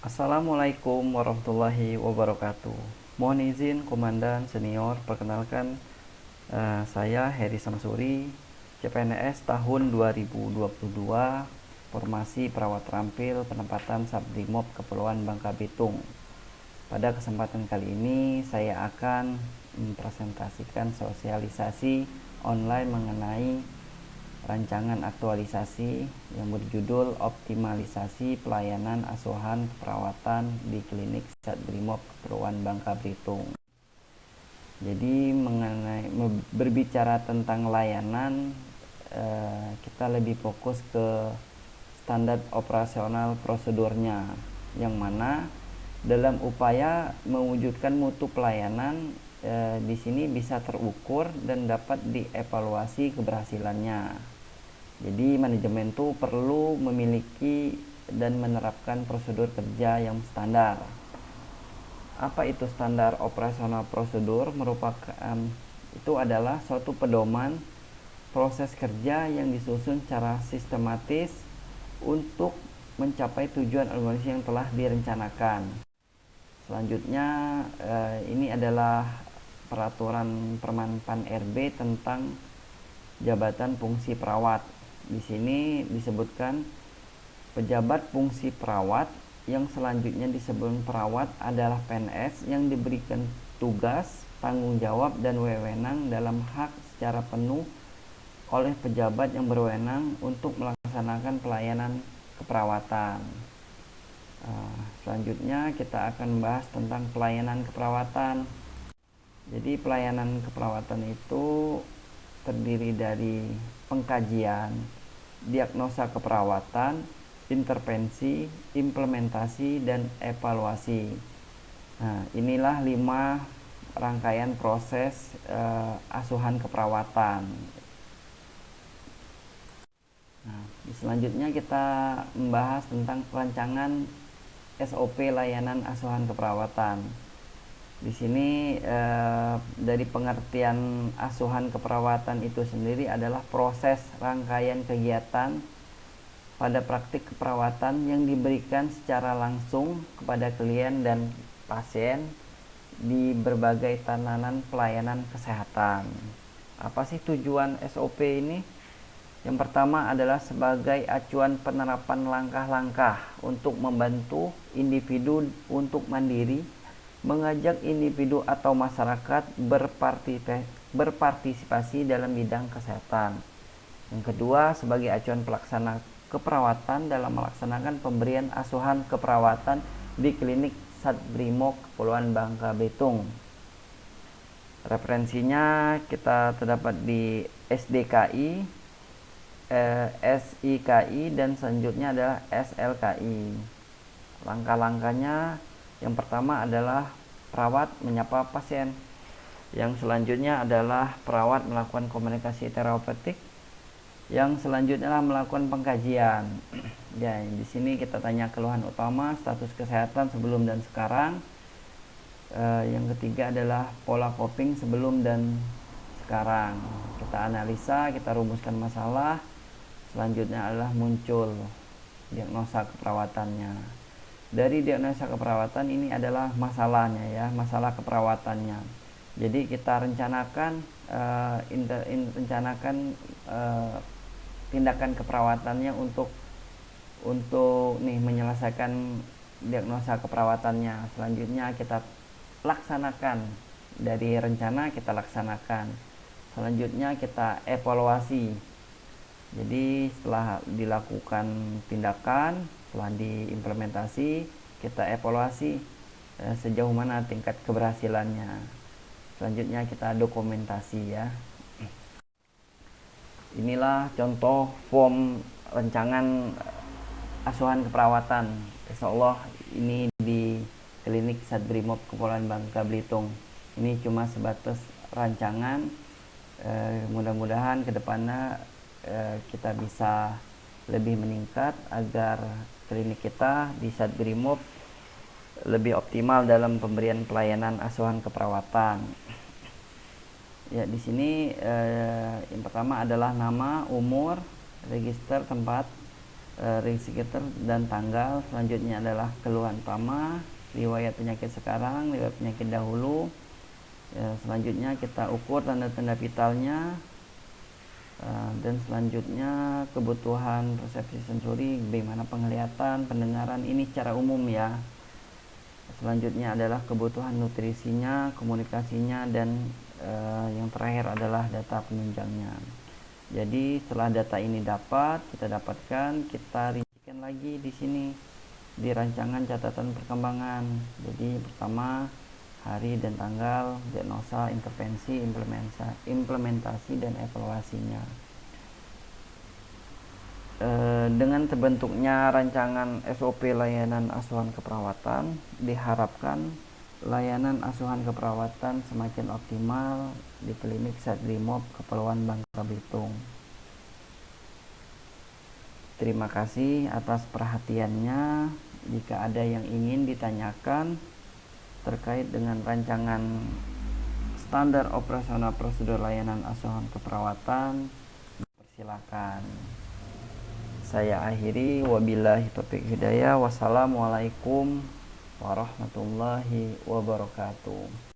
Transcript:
Assalamualaikum warahmatullahi wabarakatuh. Mohon izin Komandan Senior, perkenalkan saya Heri Samsuri, CPNS tahun 2022, formasi perawat terampil penempatan Subbrimob Kepulauan Bangka Belitung. Pada kesempatan kali ini saya akan mempresentasikan sosialisasi online mengenai rancangan aktualisasi yang berjudul Optimalisasi Pelayanan Asuhan Keperawatan di Klinik Subbrimob Kepulauan Bangka Belitung. Jadi berbicara tentang layanan, kita lebih fokus ke standar operasional prosedurnya, yang mana dalam upaya mewujudkan mutu pelayanan di sini bisa terukur dan dapat dievaluasi keberhasilannya. Jadi manajemen itu perlu memiliki dan menerapkan prosedur kerja yang standar. Apa itu standar operasional prosedur? Itu adalah suatu pedoman proses kerja yang disusun secara sistematis untuk mencapai tujuan organisasi yang telah direncanakan. Selanjutnya ini adalah peraturan Permenpan RB tentang jabatan fungsi perawat. Di sini disebutkan pejabat fungsi perawat yang selanjutnya disebut perawat adalah PNS yang diberikan tugas, tanggung jawab dan wewenang dalam hak secara penuh oleh pejabat yang berwenang untuk melaksanakan pelayanan keperawatan. Selanjutnya kita akan membahas tentang pelayanan keperawatan. Jadi pelayanan keperawatan itu terdiri dari pengkajian, diagnosa keperawatan, intervensi, implementasi, dan evaluasi. Nah, inilah 5 rangkaian proses asuhan keperawatan. Nah, selanjutnya kita membahas tentang perancangan SOP layanan asuhan keperawatan. Di sini dari pengertian asuhan keperawatan itu sendiri adalah proses rangkaian kegiatan pada praktik keperawatan yang diberikan secara langsung kepada klien dan pasien di berbagai tatanan pelayanan kesehatan. Apa sih tujuan SOP ini? Yang pertama adalah sebagai acuan penerapan langkah-langkah untuk membantu individu untuk mandiri, mengajak individu atau masyarakat berpartisipasi dalam bidang kesehatan. Yang kedua, sebagai acuan pelaksana keperawatan dalam melaksanakan pemberian asuhan keperawatan di klinik Subbrimob Kepulauan Bangka Belitung. Referensinya kita terdapat di SDKI, SIKI, dan selanjutnya adalah SLKI. Langkah-langkahnya, yang pertama adalah perawat menyapa pasien. Yang selanjutnya adalah perawat melakukan komunikasi terapeutik. Yang selanjutnya adalah melakukan pengkajian. Ya, di sini kita tanya keluhan utama, status kesehatan sebelum dan sekarang. Yang ketiga adalah pola coping sebelum dan sekarang. Kita analisa, kita rumuskan masalah. Selanjutnya adalah muncul diagnosa keperawatannya. Dari diagnosa keperawatan ini adalah masalahnya ya, masalah keperawatannya. Jadi kita rencanakan tindakan keperawatannya untuk menyelesaikan diagnosa keperawatannya. Selanjutnya kita laksanakan, dari rencana kita laksanakan. Selanjutnya kita evaluasi. Jadi setelah dilakukan tindakan, setelah diimplementasi, kita evaluasi sejauh mana tingkat keberhasilannya. Selanjutnya kita dokumentasi ya. Inilah contoh form rancangan asuhan keperawatan. Insyaallah ini di klinik Subbrimob Kepulauan Bangka Belitung. Ini cuma sebatas rancangan. Mudah-mudahan kedepannya kita bisa lebih meningkat agar klinik kita di Subbrimob lebih optimal dalam pemberian pelayanan asuhan keperawatan. Ya, di sini yang pertama adalah nama, umur, register tempat register dan tanggal. Selanjutnya adalah keluhan utama, riwayat penyakit sekarang, riwayat penyakit dahulu. Selanjutnya kita ukur tanda-tanda vitalnya, dan selanjutnya kebutuhan persepsi sensori, bagaimana penglihatan, pendengaran, ini secara umum ya. Selanjutnya adalah kebutuhan nutrisinya, komunikasinya, dan yang terakhir adalah data penunjangnya. Jadi setelah data ini kita dapatkan, kita rincikan lagi di sini di rancangan catatan perkembangan. Jadi pertama, hari dan tanggal, diagnosa, intervensi, implementasi, dan evaluasinya. Dengan terbentuknya rancangan SOP layanan asuhan keperawatan, diharapkan layanan asuhan keperawatan semakin optimal di klinik Sadrimob Kepulauan Bangka Belitung. Terima kasih atas perhatiannya. Jika ada yang ingin ditanyakan terkait dengan rancangan standar operasional prosedur layanan asuhan keperawatan, persilakan. Saya akhiri, wabillahi taufiq hidayah. Wassalamualaikum warahmatullahi wabarakatuh.